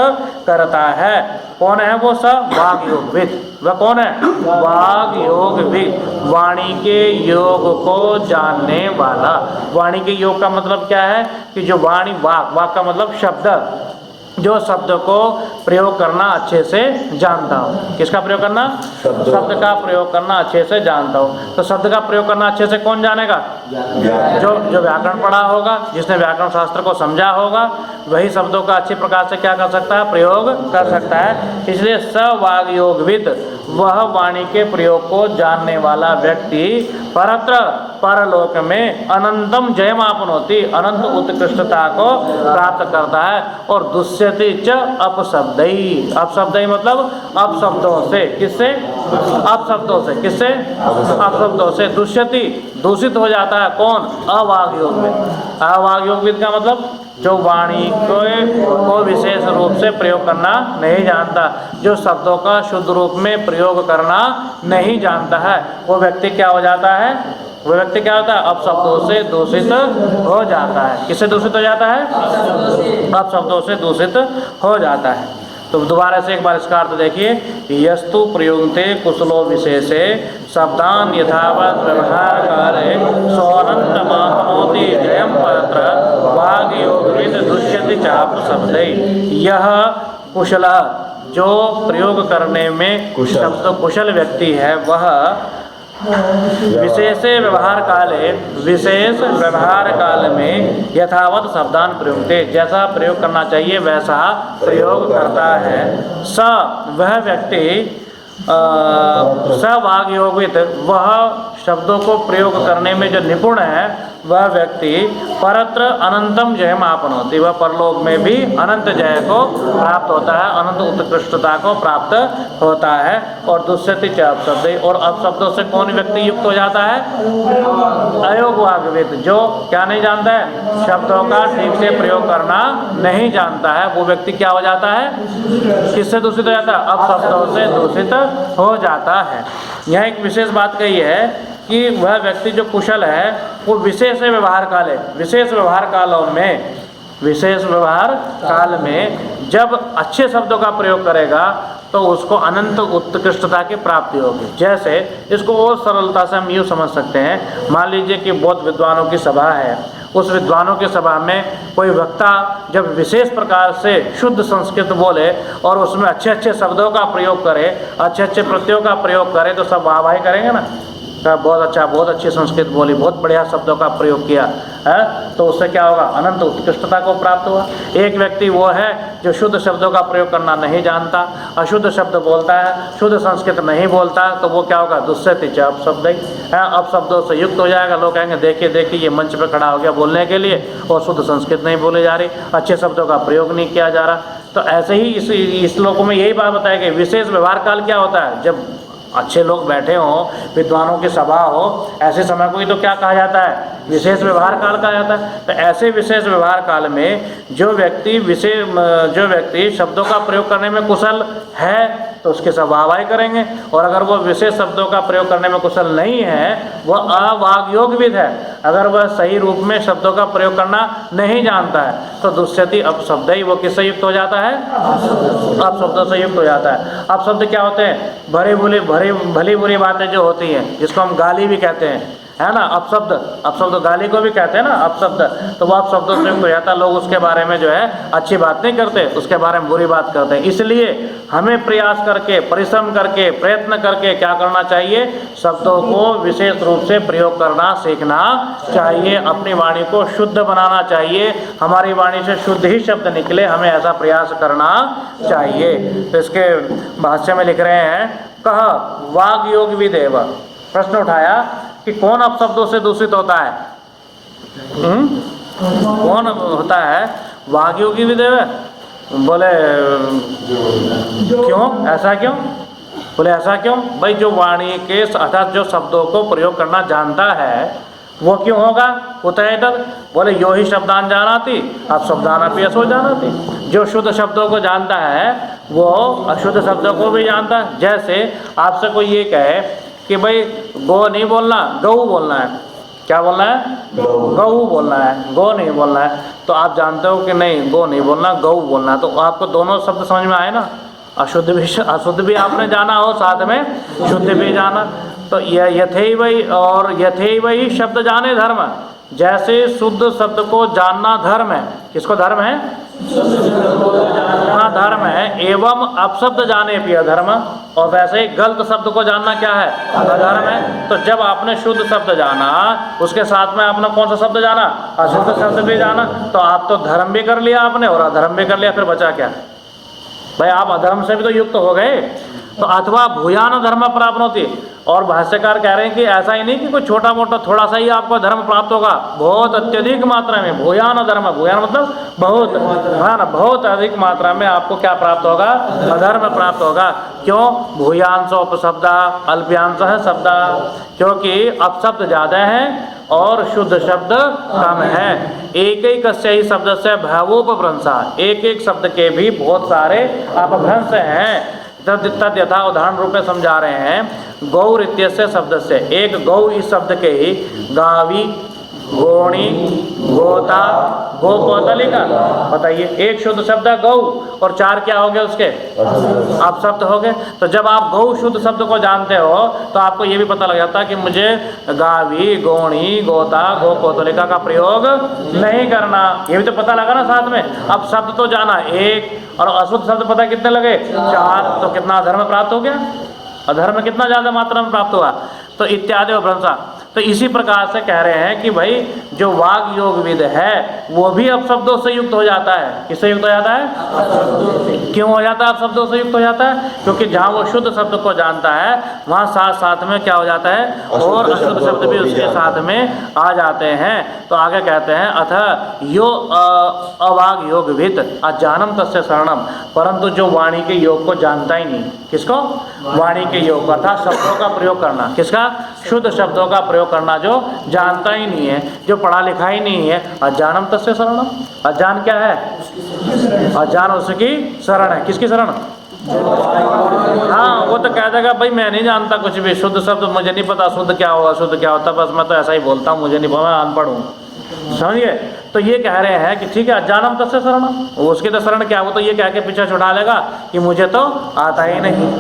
करता है। कौन है वो? स वाग योगविद। वह कौन है? वाग योगविद, वाणी के योग को जानने वाला। वाणी के योग का मतलब क्या है? कि जो वाणी, वाग का मतलब शब्द, जो शब्द को प्रयोग करना अच्छे से जानता हो। किसका प्रयोग करना? शब्द का प्रयोग करना अच्छे से जानता हो। तो शब्द का प्रयोग करना अच्छे से कौन जानेगा? जो व्याकरण पढ़ा होगा, जिसने व्याकरण शास्त्र को समझा होगा, वही शब्दों का अच्छी प्रकार से क्या कर सकता है? प्रयोग कर सकता है। इसलिए सवाग योगविद, वह वाणी के प्रयोग को जानने वाला व्यक्ति परत्र, परलोक में अनंतम जयमापनोति, अनंत उत्कृष्टता को प्राप्त करता है। और दुष्यति च अपशब्दई, अपशब्दई मतलब अपशब्दों से। किससे? अपशब्दों से। किससे? अपशब्दों से। दुष्यति, दूषित हो जाता है। कौन? अवाग योगविद। अवाग योगविद का मतलब जो वाणी को विशेष रूप से प्रयोग करना नहीं जानता, जो शब्दों का शुद्ध रूप में प्रयोग करना नहीं जानता है, वो व्यक्ति क्या हो जाता है? वो व्यक्ति क्या होता है? अपशब्दों से दूषित हो जाता है। किससे दूषित हो जाता है? अपशब्दों से दूषित हो जाता है। तो दोबारा से एक बार इसका अर्थ देखिए। यस्तु प्रयुक्ते कुशलो विशेषे शब्दान यथावत व्यवहार काले सोऽनन्तमाप्नोति जयम परत्र वाग योगविद दुष्यति चाप शब्दै। यह कुशल, जो प्रयोग करने में शब्द कुशल व्यक्ति है, वह विशेष व्यवहार काल में यथावत शब्दान प्रयुक्ते, जैसा प्रयोग करना चाहिए वैसा प्रयोग करता है। स वह व्यक्ति, स वाग योगित, वह शब्दों को प्रयोग करने में जो निपुण है, वह व्यक्ति परत्र अनंतम जयम आपनोति, वह परलोक में भी अनंत जय को प्राप्त होता है, अनंत उत्कृष्टता को प्राप्त होता है। और दुष्यति च अपशब्द, और अपशब्दों से कौन व्यक्ति युक्त हो जाता है? अयोग वागविद, जो क्या नहीं जानता है? शब्दों का ठीक से प्रयोग करना नहीं जानता है, वो व्यक्ति क्या हो जाता है? किससे दूषित हो जाता है? अपशब्दों से दूषित हो जाता है। यह एक विशेष बात कही है कि वह व्यक्ति जो कुशल है वो विशेष व्यवहार काल है, विशेष व्यवहार काल में जब अच्छे शब्दों का प्रयोग करेगा तो उसको अनंत उत्कृष्टता की प्राप्ति होगी। जैसे इसको और सरलता से हम यूँ समझ सकते हैं, मान लीजिए कि बौद्ध विद्वानों की सभा है, उस विद्वानों की सभा में कोई वक्ता जब विशेष प्रकार से शुद्ध संस्कृत बोले और उसमें अच्छे अच्छे शब्दों का प्रयोग करे, अच्छे अच्छे प्रत्ययों का प्रयोग करे, तो सब वाहवाही करेंगे ना, बहुत अच्छा, बहुत अच्छी संस्कृत बोली, बहुत बढ़िया शब्दों का प्रयोग किया। है, तो उससे क्या होगा, अनंत उत्कृष्टता को प्राप्त हुआ। एक व्यक्ति वो है जो शुद्ध शब्दों का प्रयोग करना नहीं जानता, अशुद्ध शब्द बोलता है, शुद्ध संस्कृत नहीं बोलता, तो वो क्या होगा, दुष्यति अपशब्द है, अपशब्दों से युक्त हो जाएगा। लोग कहेंगे देखिए देखिए ये मंच पे खड़ा हो गया बोलने के लिए और शुद्ध संस्कृत नहीं बोली जा रही, अच्छे शब्दों का प्रयोग नहीं किया जा रहा। तो ऐसे ही इस श्लोक में यही बात बताया कि विशेष व्यवहार काल क्या होता है, जब अच्छे लोग बैठे हों, विद्वानों की सभा हो, ऐसे समय को ही तो क्या कहा जाता है, विशेष व्यवहार काल कहा जाता है। तो ऐसे विशेष व्यवहार काल में जो व्यक्ति शब्दों का प्रयोग करने में कुशल है तो उसके सब वाहवाही करेंगे, और अगर वो विशेष शब्दों का प्रयोग करने में कुशल नहीं है, वह अवाग्योगविद है, अगर वह सही रूप में शब्दों का प्रयोग करना नहीं जानता है, तो दुष्यति अपशब्द ही, वो किससे युक्त हो जाता है, अपशब्दों से युक्त हो जाता है। अपशब्द क्या होते हैं, भली बुरी बातें जो होती हैं, जिसको हम गाली भी कहते हैं, है ना, अपशब्द गाली को भी कहते हैं ना, अपशब्द, तो वो अपशब्दों से युक्त हो जाता है। लोग उसके बारे में जो है अच्छी बात नहीं करते, उसके बारे में बुरी बात करते हैं। इसलिए हमें प्रयास करके, परिश्रम करके, प्रयत्न करके क्या करना चाहिए, शब्दों को विशेष रूप से प्रयोग करना सीखना चाहिए, अपनी वाणी को शुद्ध बनाना चाहिए, हमारी वाणी से शुद्ध ही शब्द निकले, हमें ऐसा प्रयास करना चाहिए। तो इसके भाष्य में लिख रहे हैं, कह वाग्योगविदेव, प्रश्न उठाया कि कौन अपशब्दों से दूषित होता है, कौन होता है, वाग्योगविदेव। बोले क्यों, ऐसा क्यों, बोले ऐसा क्यों भाई, जो वाणी के अर्थात जो शब्दों को प्रयोग करना जानता है वो क्यों होगा, कुतः तद, बोले यो ही शब्दान जानाति अब शब्दानपि असो जानाति, जो शुद्ध शब्दों को जानता है वो अशुद्ध शब्दों को भी जानता है। जैसे आपसे कोई ये कहे कि भाई गो नहीं बोलना, गऊ बोलना है, क्या बोलना है, गऊ बोलना है, गो नहीं बोलना है, तो आप जानते हो कि नहीं गो नहीं बोलना, गऊ बोलना है, तो आपको दोनों शब्द समझ में आए ना, अशुद्ध भी आपने जाना हो, साथ में शुद्ध भी जाना। तो यथेव और यथेव ही शब्द जाने धर्म, जैसे शुद्ध शब्द को जानना धर्म है, किसको धर्म है, जानना धर्म है, एवं अपशब्द जाने भी अधर्म, और वैसे ही गलत शब्द को जानना क्या है, अधर्म है। तो जब आपने शुद्ध शब्द जाना, उसके साथ में आपने कौन सा शब्द जाना, अशुद्ध शब्द भी जाना, तो आप तो धर्म भी कर लिया आपने और अधर्म भी कर लिया, फिर बचा क्या भाई, आप अधर्म से भी तो युक्त हो गए। तो अथवा भूयान धर्म प्राप्त होती, और भाष्यकार कह रहे हैं कि ऐसा ही नहीं कि कोई छोटा मोटा थोड़ा सा ही आपको धर्म प्राप्त होगा, बहुत अत्यधिक मात्रा में, भूयान धर्म, भूयान मतलब बहुत, हाँ ना, बहुत अधिक मात्रा में आपको क्या प्राप्त होगा, अधर्म प्राप्त होगा। क्यों, भूयांश उपशब्दा अल्प्यांश है शब्दा, क्योंकि अपशब्द ज़्यादा है और शुद्ध शब्द कम है। एक एक ही शब्द से भावोपभ्रंशा, एक एक शब्द के भी बहुत सारे अपभ्रंश हैं। तद यथा उदाहरण रूप में समझा रहे हैं, गौर इत्यस्य शब्द से, एक गौ इस शब्द के ही गावी, गोणी, गोता, गोपौतलिका, बताइए, एक शुद्ध शब्द है गौ और चार क्या हो गए उसके अपशब्द हो गए। तो जब आप गौ शुद्ध शब्द को जानते हो तो आपको ये भी पता लग जाता है कि मुझे गावी, गोणी, गोता, गोपौतलिका का प्रयोग नहीं करना, ये भी तो पता लगा ना साथ में। अब शब्द तो जाना एक और अशुद्ध शब्द पता कितने लगे, चार, तो कितना अधर्म प्राप्त हो गया, अधर्म कितना ज़्यादा मात्रा में प्राप्त हुआ। तो इत्यादि भ्रंशा। तो इसी प्रकार से कह रहे हैं कि भाई जो वाग योगविद है वो भी अपशब्दों से युक्त हो जाता है। किससे युक्त हो जाता है, क्यों हो जाता है अपशब्दों से युक्त हो जाता है, क्योंकि जहाँ वो शुद्ध शब्द को जानता है वहाँ साथ साथ में क्या हो जाता है, और अशुद्ध शब्द भी उसके साथ में आ जाते हैं। तो आगे कहते हैं, अथ यो अवाग योगविद अजानम तस्य शरणम, परंतु जो वाणी के योग को जानता ही नहीं, किसको, वाणी के योग अर्थात शब्दों का प्रयोग करना, किसका, शुद्ध शब्दों का प्रयोग करना जो जानता ही नहीं है, जो पढ़ा लिखा ही नहीं है, अज्ञानम तस्य शरणम। अज्ञान क्या है, अज्ञान उसकी शरण है। किसकी शरण, हाँ, वो तो कह देगा भाई मैं नहीं जानता कुछ भी, शुद्ध शब्द मुझे नहीं पता, शुद्ध क्या होगा, शुद्ध क्या होता, बस मैं तो ऐसा ही बोलता हूँ, मुझे नहीं पता, मैं अनपढ़ हूँ, समझिए। तो ये कह रहे हैं कि ठीक है, अज्ञानम तस्य शरणम, उसकी तो शरण क्या, वो तो ये कह के पीछे छुड़ा लेगा कि मुझे तो आता ही नहीं।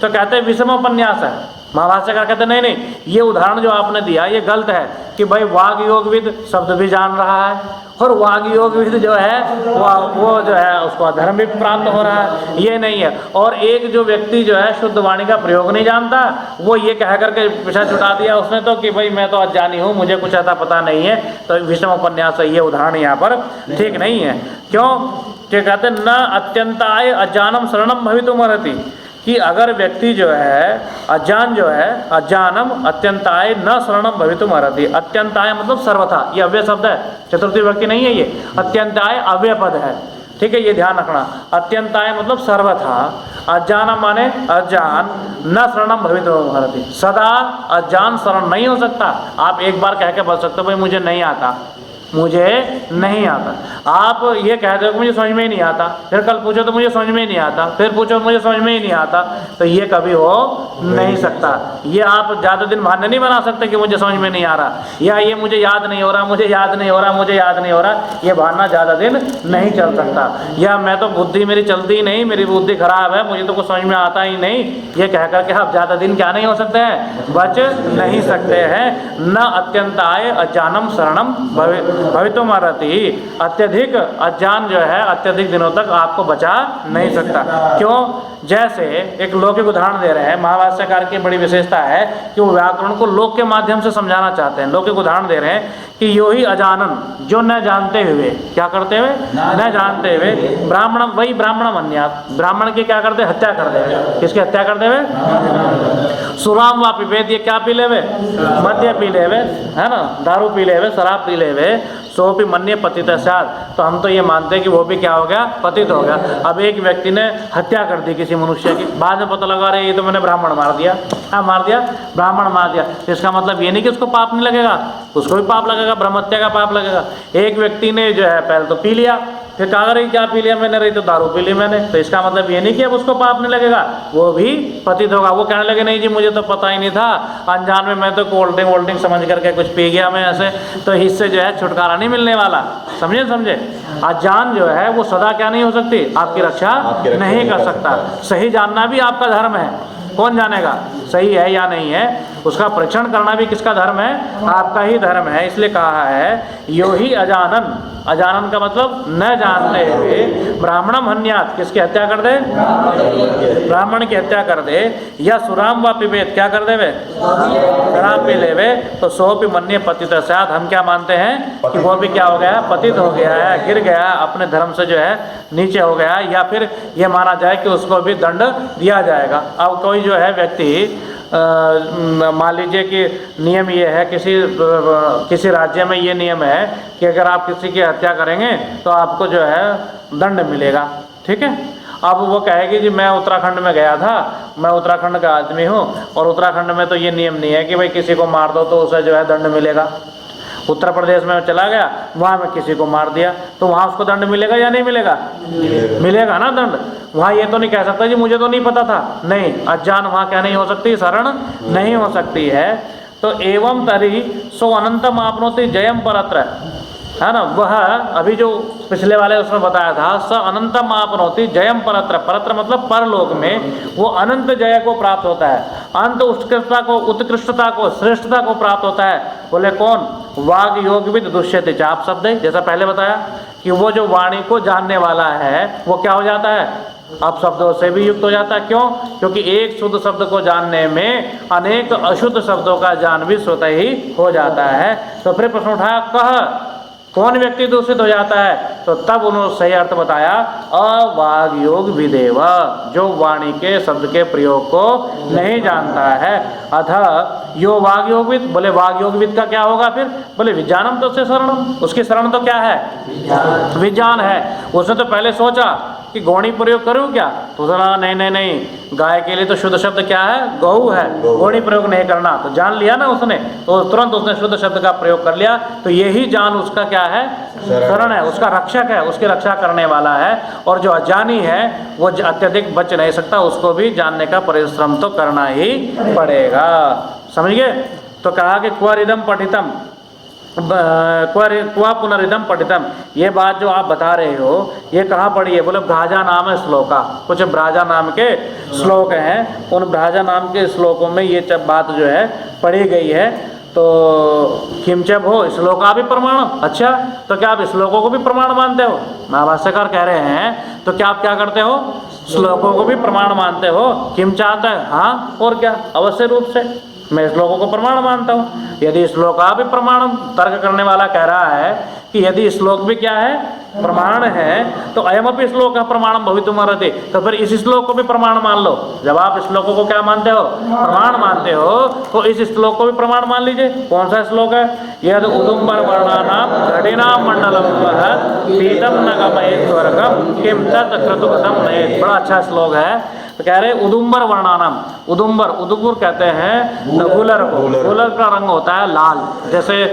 तो कहते हैं विषम उपन्यास है। महाभाष्यकार कहते नहीं नहीं, ये उदाहरण जो आपने दिया ये गलत है, कि भाई वाग योगविद शब्द भी जान रहा है और वाग योगविद जो है वो जो है उसको अधर्म भी प्राप्त हो रहा है, ये नहीं है। और एक जो व्यक्ति जो है शुद्ध वाणी का प्रयोग नहीं जानता, वो ये कह करके पीछा छुटा दिया उसने तो कि भाई मैं तो अज्ञानी हूँ, मुझे कुछ ऐसा पता नहीं है। तो विषम उपन्यास ये उदाहरण यहाँ पर ठीक नहीं है। क्यों? क्या कहते न अत्यंताय अज्ञानम शरणम भवितुमर्हति, कि अगर व्यक्ति जो है अज्ञान जो है अज्ञानम अत्यंताय न शरणम भवितुमर्हति। अत्यंताय मतलब सर्वथा, ये अव्यय शब्द है, चतुर्थी विभक्ति नहीं है ये, अत्यंताय अव्यय पद है, ठीक है, ये ध्यान रखना। अत्यंताय मतलब सर्वथा, अज्ञान माने अज्ञान, न शरणम भवितुमर्हति, सदा अज्ञान शरण नहीं हो सकता। आप एक बार कह के बच सकते हो भाई मुझे नहीं आता, मुझे नहीं आता। आप ये कह दो कि मुझे समझ में ही नहीं आता, फिर कल पूछो तो मुझे समझ में ही नहीं आता, फिर पूछो मुझे समझ में ही नहीं आता, तो ये कभी हो नहीं सकता। ये आप ज़्यादा दिन बहाने नहीं बना सकते कि मुझे समझ में नहीं आ रहा, या ये मुझे याद नहीं हो रहा, मुझे याद नहीं हो रहा, मुझे याद नहीं हो रहा, ये बहाना ज़्यादा दिन नहीं चल सकता। या मैं तो बुद्धि मेरी चलती ही नहीं, मेरी बुद्धि खराब है, मुझे तो कुछ समझ में आता ही नहीं, ये कह करके आप ज़्यादा दिन क्या नहीं हो सकते हैं, बच नहीं सकते हैं। न अत्यंताय अज्ञानम शरणम भवितुमर्हति, अत्यधिक अज्ञान जो है अत्यधिक दिनों तक आपको बचा नहीं सकता। क्यों? जैसे एक लौकिक उदाहरण दे रहे हैं, महाभाष्यकार की बड़ी विशेषता है कि वो व्याकरण को लोक के माध्यम से समझाना चाहते हैं। लौकिक उदाहरण दे रहे हैं कि यो ही अजानन, जो न जानते हुए, क्या करते हुए, न जानते हुए, ब्राह्मण वही ब्राह्मण मन्यात्, ब्राह्मण की क्या करते, हत्या कर दे। किसकी हत्या कर दे? सुराम वा पिबेत, ये क्या पी लेवे, मद्य पी लेवे, है ना, दारू पी लेवे, शराब पी लेवे, सोपि मन्ये पतित स्यात्, तो हम तो ये मानते हैं कि वो भी क्या हो गया, पतित हो गया। अब एक व्यक्ति ने हत्या कर दी किसी मनुष्य की, बाद में पता लगा रहे ये तो मैंने ब्राह्मण मार दिया, हाँ मार दिया, ब्राह्मण मार दिया, इसका मतलब ये नहीं कि उसको पाप नहीं लगेगा, उसको भी पाप लगेगा, ब्रह्महत्या का पाप लगेगा। एक व्यक्ति ने जो है पहले तो पी लिया, फिर कहा रही क्या पी लिया मैंने, रही तो दारू पी ली मैंने, तो इसका मतलब ये नहीं कि अब उसको पाप नहीं लगेगा, वो भी पतित होगा। वो कहने लगे नहीं जी मुझे तो पता ही नहीं था, अनजान में मैं तो कोल्ड ड्रिंक समझ करके कुछ पी गया मैं ऐसे, तो इससे जो है छुटकारा नहीं मिलने वाला। समझे? अज्ञान जो है वो सदा क्या नहीं हो सकती, आपकी रक्षा नहीं कर सकता। सही जानना भी आपका धर्म है। कौन जानेगा सही है या नहीं है, उसका परीक्षण करना भी किसका धर्म है, आपका ही धर्म है। इसलिए कहा है यो ही अजानन, अजानन का मतलब न जानते हुए, ब्राह्मणम हन्यात्, किसकी हत्या कर दे, ब्राह्मण की हत्या कर दे, या सुराम व पिबेत, क्या कर दे वे, शराब पी लेवे, तो सोपि मन्ये पतित स्यात्, हम क्या मानते हैं कि वो भी क्या हो गया, पतित हो गया है, गिर गया, अपने धर्म से जो है नीचे हो गया, या फिर ये माना जाए कि उसको भी दंड दिया जाएगा। अब कोई जो है व्यक्ति मान लीजिए कि नियम ये है, किसी राज्य में ये नियम है कि अगर आप किसी की हत्या करेंगे तो आपको जो है दंड मिलेगा, ठीक है। अब वो कहेगी जी मैं उत्तराखंड में गया था, मैं उत्तराखंड का आदमी हूँ, और उत्तराखंड में तो ये नियम नहीं है कि भाई किसी को मार दो तो उसे जो है दंड मिलेगा। उत्तर प्रदेश में चला गया, वहाँ में किसी को मार दिया, तो वहाँ उसको दंड मिलेगा या नहीं मिलेगा, मिलेगा ना दंड। वहाँ ये तो नहीं कह सकता जी मुझे तो नहीं पता था, नहीं, अज्ञान वहाँ क्या नहीं हो सकती, शरण नहीं हो सकती है। तो एवं तरी सो अनंतम आपनोति जयम परत्र, है ना, वह अभी जो पिछले वाले उसमें बताया था, स अनंतम आपनोति जयम परत्र, परत्र मतलब परलोक में वो अनंत जय को प्राप्त होता है, अंत उत्कृष्टता को श्रेष्ठता को प्राप्त होता है। बोले कौन, वाग योगविद दुष्यति चाप शब्द है, जैसा पहले बताया कि वो जो वाणी को जानने वाला है वो क्या हो जाता है, अब शब्दों से भी युक्त हो जाता है। क्यों? क्योंकि एक शुद्ध शब्द को जानने में अनेक अशुद्ध शब्दों का ज्ञान भी स्वतः ही हो जाता है। तो फिर प्रश्न उठाया कह कौन व्यक्ति दूषित हो जाता है, तो तब उन्होंने सही अर्थ बताया, अवाग योग विदेव, जो वाणी के शब्द के प्रयोग को नहीं जानता है। अथ यो वाग योगविद, बोले वाग योगविद का क्या होगा फिर, बोले विज्ञानम तो से शरणम, उसकी शरण तो क्या है, विज्ञान है। उसने तो पहले सोचा कि गौणी प्रयोग करूं क्या, तो उसने नहीं नहीं नहीं, गाय के लिए तो शुद्ध शब्द क्या है, गौ है, गौणी प्रयोग नहीं करना, तो जान लिया ना उसने, तो तुरंत उसने शुद्ध शब्द का प्रयोग कर लिया। तो यही जान उसका क्या है, शरण है, उसका रक्षक है, उसकी रक्षा करने वाला है। और जो अज्ञानी है वो अत्यधिक बच नहीं सकता, उसको भी जानने का परिश्रम तो करना ही पड़ेगा। समझ गए? तो कहा कि क्वरिदम पठितम, क्वा पुनरिदम पठितम, ये बात जो आप बता रहे हो ये कहाँ पढ़ी है, बोले भ्राजा नाम है श्लोका, कुछ भ्राजा नाम के श्लोक हैं, उन भ्राजा नाम के श्लोकों में ये बात जो है पढ़ी गई है। तो किंच भो श्लोका भी प्रमाण, अच्छा तो क्या आप श्लोकों को भी प्रमाण मानते हो? महाभाष्यकार कह रहे हैं तो क्या आप क्या करते हो? श्लोकों को भी प्रमाण मानते हो? किम चाहता है, हाँ और क्या, अवश्य रूप से मैं श्लोकों को प्रमाण मानता हूँ। यदि श्लोका भी प्रमाण, तर्क करने वाला कह रहा है कि यदि श्लोक भी क्या है, प्रमाण है, तो अयमपि श्लोक का प्रमाण भवितुमर्हति, तो फिर इस श्लोक को भी प्रमाण मान लो। जब आप श्लोकों को क्या मानते हो? प्रमाण मानते हो, तो इस श्लोक को भी प्रमाण मान लीजिए। कौन सा श्लोक है? यद उदुम्बर वर्णानाम घटिनाम मंडलम पीतम न गमयेत् स्वर्गम किम तत् क्रतुगतम नयेत्। बड़ा अच्छा श्लोक है। तो कह रहे उदुम्बर वर्णानाम, उदुम्बर, उदुम्बर कहते हैं गुलर को, गुलर का रंग होता है लाल, जैसे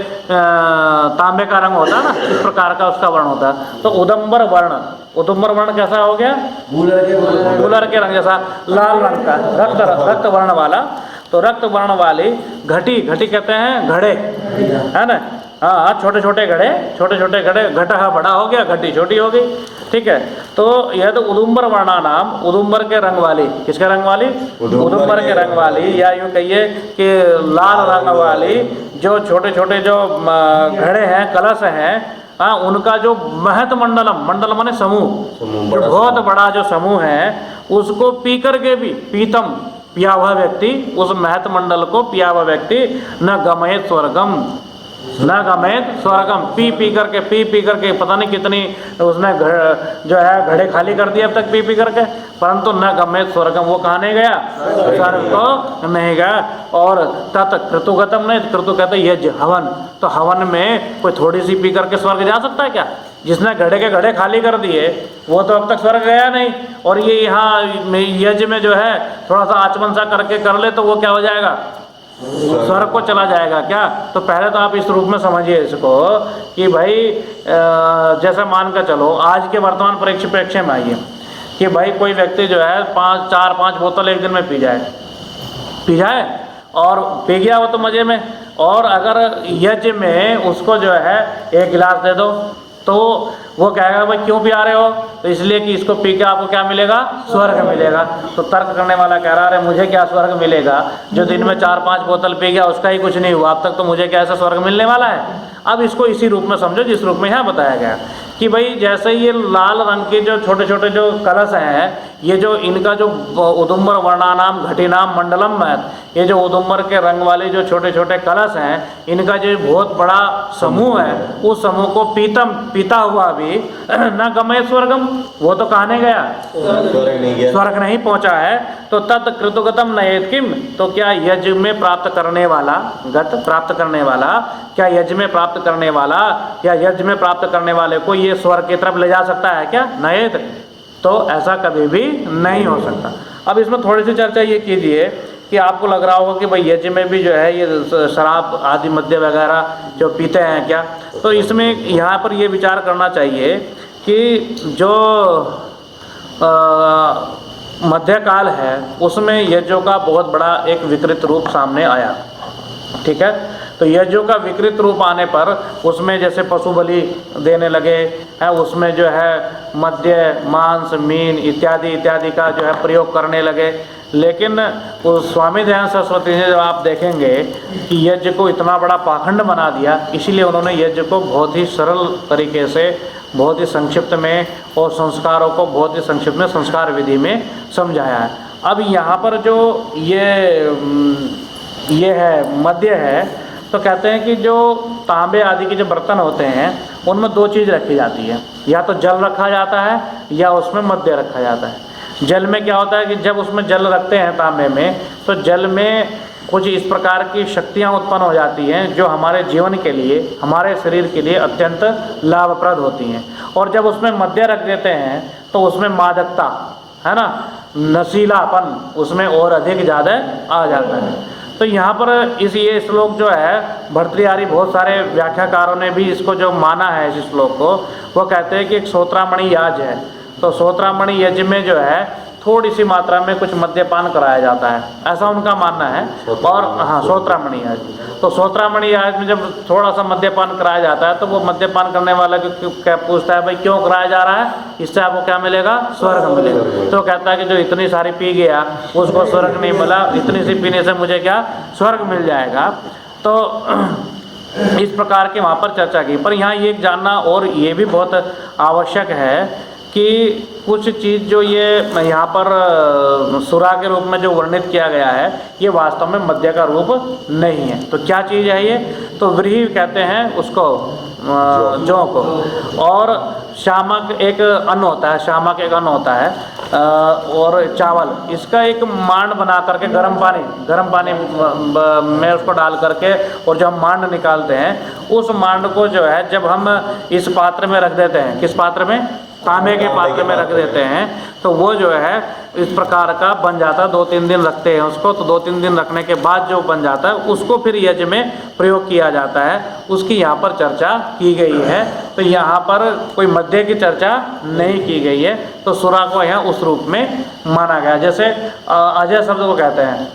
तांबे का रंग होता है ना, इस प्रकार का उसका वर्ण होता है। तो उदुम्बर वर्ण, उदुम्बर वर्ण कैसा हो गया? गुलर के रंग जैसा लाल रंग का, रक्त वर्ण वाला। तो रक्त वर्ण वाली घटी, घटी कहते हैं घड़े, है ना, हाँ छोटे छोटे घड़े, छोटे छोटे घड़े, घटा बड़ा हो गया, घटी छोटी हो गई, ठीक है। तो यह तो उदुम्बर वर्णा नाम, उदुम्बर के रंग वाली, किसके रंग वाली? उदुम्बर के रंग वाली, या यूँ कहिए कि लाल रंग वाली जो छोटे छोटे जो घड़े हैं, कलश हैं, हाँ उनका जो महत मंडलम, मंडल माने समूह, जो बहुत बड़ा जो समूह है, उसको पी करके भी, पीतम पिया हुआ व्यक्ति, उस महत मंडल को पिया हुआ व्यक्ति न गमयेत् स्वर्गम, न गमयेत् स्वर्गम, पी करके पता नहीं कितनी उसने जो है घड़े खाली कर दिए अब तक पी करके, परंतु न गमयेत् स्वर्गम, वो कहाँ नहीं गया? स्वर्ग को नहीं गया। और तत् क्रतुगतम नहीं, क्रतु कहते यज्ञ हवन, तो हवन में कोई थोड़ी सी पी करके स्वर्ग जा सकता है क्या? जिसने घड़े के घड़े खाली कर दिए वो तो अब तक स्वर्ग गया नहीं, और ये यहाँ यज्ञ में जो है थोड़ा सा आचमन सा करके कर ले तो वो क्या हो जाएगा? स्वर्ग को चला जाएगा क्या? तो पहले तो आप इस रूप में समझिए इसको कि भाई जैसे मान कर चलो, आज के वर्तमान परिप्रेक्ष्य में आइए कि भाई कोई व्यक्ति जो है 4-5 बोतल एक दिन में पी जाए और पी गया वो तो मज़े में, और अगर यज्ञ में उसको जो है 1 गिलास दे दो तो वो कहेगा भाई क्यों पिया रहे हो? तो इसलिए कि इसको पी के आपको क्या मिलेगा? स्वर्ग मिलेगा। तो तर्क करने वाला कह रहा है मुझे क्या स्वर्ग मिलेगा? जो दिन में 4-5 बोतल पी गया उसका ही कुछ नहीं हुआ अब तक, तो मुझे क्या ऐसा स्वर्ग मिलने वाला है? अब इसको इसी रूप में समझो जिस रूप में यहाँ बताया गया कि भाई जैसे ये लाल रंग के जो छोटे छोटे जो कलश हैं, ये जो इनका जो उदुम्बर वर्णानाम घटिनाम मंडलम है, ये जो उदुम्बर के रंग वाले जो छोटे छोटे कलश हैं, इनका जो बहुत बड़ा समूह है, उस समूह को पीता हुआ भी न गमयेत् स्वर्गम, वो तो कहाँ नहीं गया? स्वर्ग नहीं पहुँचा है। तो तत् क्रतुगतम नयेत् किम, तो क्या यज्ञ में प्राप्त करने वाला, गत प्राप्त करने वाला, क्या यज्ञ में प्राप्त करने वाला या यज्ञ में प्राप्त करने वाले को ये स्वर्ग की तरफ ले जा सकता है क्या? नयेत्, तो ऐसा कभी भी नहीं हो सकता। अब इसमें थोड़ी सी चर्चा ये कीजिए कि आपको लग रहा होगा कि भाई यज्ञ में भी जो है ये शराब आदि मद्य वगैरह जो पीते हैं क्या? तो इसमें यहाँ पर ये विचार करना चाहिए कि जो मध्यकाल है उसमें यज्ञों का बहुत बड़ा एक विकृत रूप सामने आया, ठीक है। तो यज्ञों का विकृत रूप आने पर उसमें जैसे पशु बलि देने लगे हैं, उसमें जो है मद्य, मांस, मीन इत्यादि का जो है प्रयोग करने लगे। लेकिन उस स्वामी दयानंद सरस्वती ने जब आप देखेंगे कि यज्ञ को इतना बड़ा पाखंड बना दिया, इसीलिए उन्होंने यज्ञ को बहुत ही सरल तरीके से, बहुत ही संक्षिप्त में, और संस्कारों को बहुत ही संक्षिप्त में संस्कार विधि में समझाया है। अब यहाँ पर जो ये है मद्य है, तो कहते हैं कि जो तांबे आदि के जो बर्तन होते हैं उनमें 2 चीज़ रखी जाती है, या तो जल रखा जाता है या उसमें मद्य रखा जाता है। जल में क्या होता है कि जब उसमें जल रखते हैं तांबे में, तो जल में कुछ इस प्रकार की शक्तियाँ उत्पन्न हो जाती हैं जो हमारे जीवन के लिए, हमारे शरीर के लिए अत्यंत लाभप्रद होती हैं। और जब उसमें मद्य रख देते हैं तो उसमें मादकता, है ना, नशीलापन उसमें और अधिक ज़्यादा आ जाता है। तो यहाँ पर ये श्लोक जो है, भर्तृहरि बहुत सारे व्याख्याकारों ने भी इसको जो माना है इस श्लोक को, वो कहते हैं कि एक श्रोत्रामणि याज है। तो श्रोत्रामणि यज्ञ में जो है थोड़ी सी मात्रा में कुछ मद्यपान कराया जाता है, ऐसा उनका मानना है। और हाँ, श्रोत्रामणि याज, तो श्रोत्रामणि याज में जब थोड़ा सा मद्यपान कराया जाता है तो वो मद्यपान करने वाला क्या पूछता है भाई क्यों कराया जा रहा है? इससे आपको क्या मिलेगा? स्वर्ग मिलेगा। तो कहता है कि जो इतनी सारी पी गया उसको स्वर्ग नहीं मिला, इतनी सी पीने से मुझे क्या? स्वर्ग मिल जाएगा। तो इस प्रकार के वहाँ पर चर्चा की। पर यहाँ ये जानना और ये भी बहुत आवश्यक है कि कुछ चीज़ जो ये यहाँ पर सुरा के रूप में जो वर्णित किया गया है ये वास्तव में मध्य का रूप नहीं है। तो क्या चीज़ है ये? तो व्रीहि कहते हैं उसको, जौ को। और शामक एक अन्न होता है, शामक एक अन्न होता है, और चावल, इसका एक मांड बना करके गर्म पानी में उसको डाल करके और जब हम मांड निकालते हैं उस मांड को जो है जब हम इस पात्र में रख देते हैं, किस पात्र में? तांबे के पात्र में रख देते हैं, तो वो जो है इस प्रकार का बन जाता है। 2-3 दिन रखते हैं उसको, तो 2-3 दिन रखने के बाद जो बन जाता है उसको फिर यज्ञ में प्रयोग किया जाता है, उसकी यहाँ पर चर्चा की गई है। तो यहाँ पर कोई मध्य की चर्चा नहीं की गई है। तो सुरा को यहाँ उस रूप में माना गया। जैसे अजय शब्द को कहते हैं,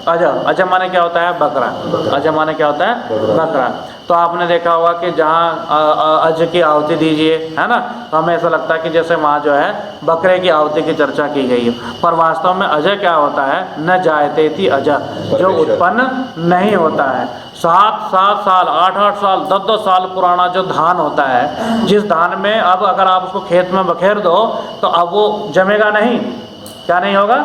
अजय माने क्या होता है? बकरा। अजय माने क्या होता है? बकरा। तो आपने देखा होगा कि जहाँ अज की आहुति दीजिए, है ना, तो हमें ऐसा लगता है कि जैसे वहाँ जो है बकरे की आहुति की चर्चा की गई है। पर वास्तव में अजय क्या होता है? न जायते इति अजय, जो उत्पन्न नहीं होता है। 7-7 साल, 8-8 साल, 10-10 साल पुराना जो धान होता है, जिस धान में अब अगर आप उसको खेत में बखेर दो तो अब वो जमेगा नहीं। क्या नहीं होगा?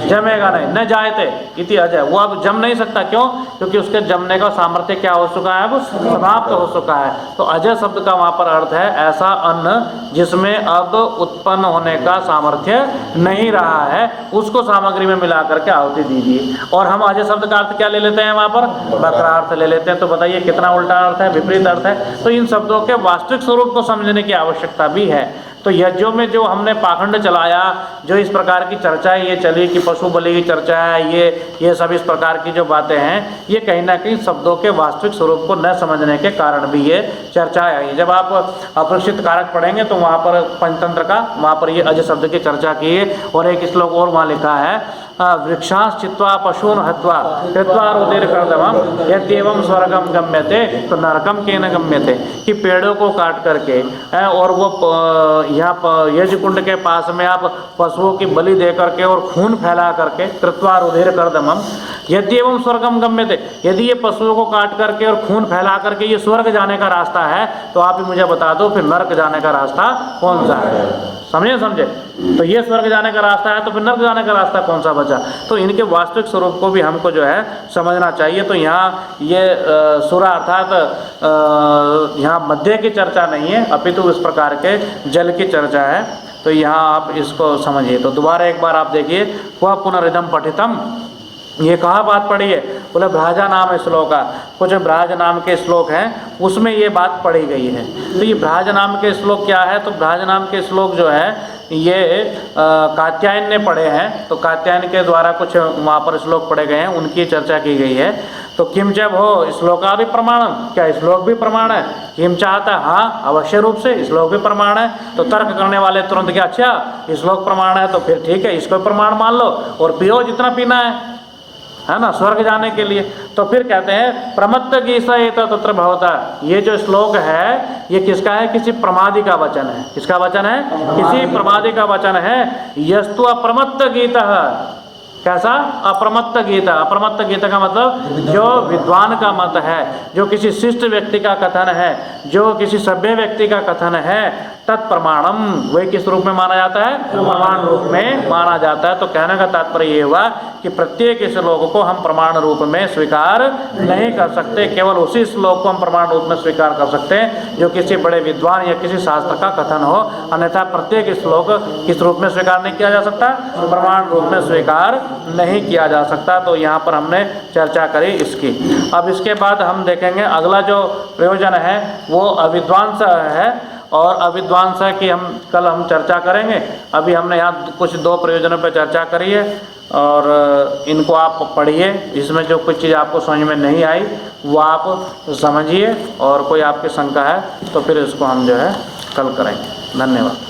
जमेगा नहीं। न जायते इति अजय, वो अब जम नहीं सकता। क्यों? क्योंकि उसके जमने का सामर्थ्य क्या हो चुका है? अब समाप्त हो चुका है। तो अजय शब्द का वहाँ पर अर्थ है ऐसा अन्न जिसमें अब उत्पन्न होने का सामर्थ्य नहीं रहा है, उसको सामग्री में मिला करके आहुति दीजिए। और हम अजय शब्द का अर्थ क्या ले लेते हैं? वहाँ पर बकरा अर्थ ले लेते हैं। तो बताइए कितना उल्टा अर्थ है, विपरीत अर्थ है। तो इन शब्दों के वास्तविक स्वरूप को समझने की आवश्यकता भी है। तो यज्ञों में जो हमने पाखंड चलाया, जो इस प्रकार की चर्चाएं ये चली कि पशु बलि की चर्चा है, ये सब इस प्रकार की जो बातें हैं, ये कहीं ना कहीं शब्दों के वास्तविक स्वरूप को न समझने के कारण भी ये चर्चाएं आई। जब आप अपरिचित कारक पढ़ेंगे तो वहाँ पर पंचतंत्र का वहाँ पर ये अज शब्द की चर्चा की है। और एक श्लोक और वहाँ लिखा है, वृक्षांश चित्वा पशून हत्वा कृत्वा रुधिर कर्दमम यद्येवं स्वर्गम गम्यते तो नरकम केन गम्यते, कि पेड़ों को काट करके और वो यहाँ यज्ञ कुंड के पास में आप पशुओं की बलि दे करके और खून फैला करके कृत्वा रुधिर कर्दमम यद्येवं स्वर्गम गम्यते, यदि ये पशुओं को काट करके और खून फैला करके ये स्वर्ग जाने का रास्ता है तो आप ही मुझे बता दो फिर नरक जाने का रास्ता कौन सा है? समझे? तो ये स्वर्ग जाने का रास्ता है तो फिर नरक जाने का रास्ता कौन सा बचा? तो इनके वास्तविक स्वरूप को भी हमको जो है समझना चाहिए। तो यहाँ ये सुरा अर्थात यहाँ मध्य की चर्चा नहीं है, अपितु इस प्रकार के जल की चर्चा है। तो यहाँ आप इसको समझिए। तो दोबारा एक बार आप देखिए, वह पुनरिदम पठितम, ये कहाँ बात पढ़ी है? बोले भ्राजा नाम श्लोका, कुछ भ्राज नाम के श्लोक हैं उसमें ये बात पढ़ी गई है। तो ये भ्राज नाम के श्लोक क्या है? तो भ्राज नाम के श्लोक जो है ये कात्यायन ने पढ़े हैं। तो कात्यायन के द्वारा कुछ वहाँ पर श्लोक पढ़े गए हैं, उनकी चर्चा की गई है। तो किम जब हो श्लोका भी प्रमाणम, क्या श्लोक भी प्रमाण है? किम चाहता, हाँ अवश्य रूप से श्लोक भी प्रमाण है। तो तर्क करने वाले तुरंत क्या, अच्छा श्लोक प्रमाण है तो फिर ठीक है, इसको प्रमाण मान लो और पियो जितना पीना है ना, स्वर्ग जाने के लिए। तो फिर कहते हैं प्रमत्त गीसा ये तत्र भवता, ये जो श्लोक है ये किसका है? किसी प्रमादी का वचन है। किसका वचन है? किसी प्रमादी का वचन है। यस्तु अप्रमत्त गीता, कैसा? अप्रमत्त गीता। अप्रमत्त गीता का मतलब जो विद्वान का मत है, जो किसी शिष्ट व्यक्ति का कथन है, जो किसी सभ्य व्यक्ति का कथन है, तत्प्रमाणम, वही किस रूप में माना जाता है? प्रमाण रूप में माना जाता है। तो कहने का तात्पर्य ये हुआ कि प्रत्येक श्लोक को हम प्रमाण रूप में स्वीकार नहीं कर सकते, केवल उसी श्लोक को हम प्रमाण रूप में स्वीकार कर सकते हैं जो किसी बड़े विद्वान या किसी शास्त्र का कथन हो। अन्यथा प्रत्येक श्लोक किस रूप में स्वीकार नहीं किया जा सकता? प्रमाण रूप में स्वीकार नहीं किया जा सकता। तो यहाँ पर हमने चर्चा करी इसकी। अब इसके बाद हम देखेंगे अगला जो प्रयोजन है वो अविद्वांस है, और अविद्वांस की कल हम चर्चा करेंगे। अभी हमने यहाँ कुछ 2 प्रयोजनों पर चर्चा करी है और इनको आप पढ़िए। इसमें जो कुछ चीज़ आपको समझ में नहीं आई वो आप समझिए, और कोई आपकी शंका है तो फिर इसको हम जो है कल करेंगे। धन्यवाद।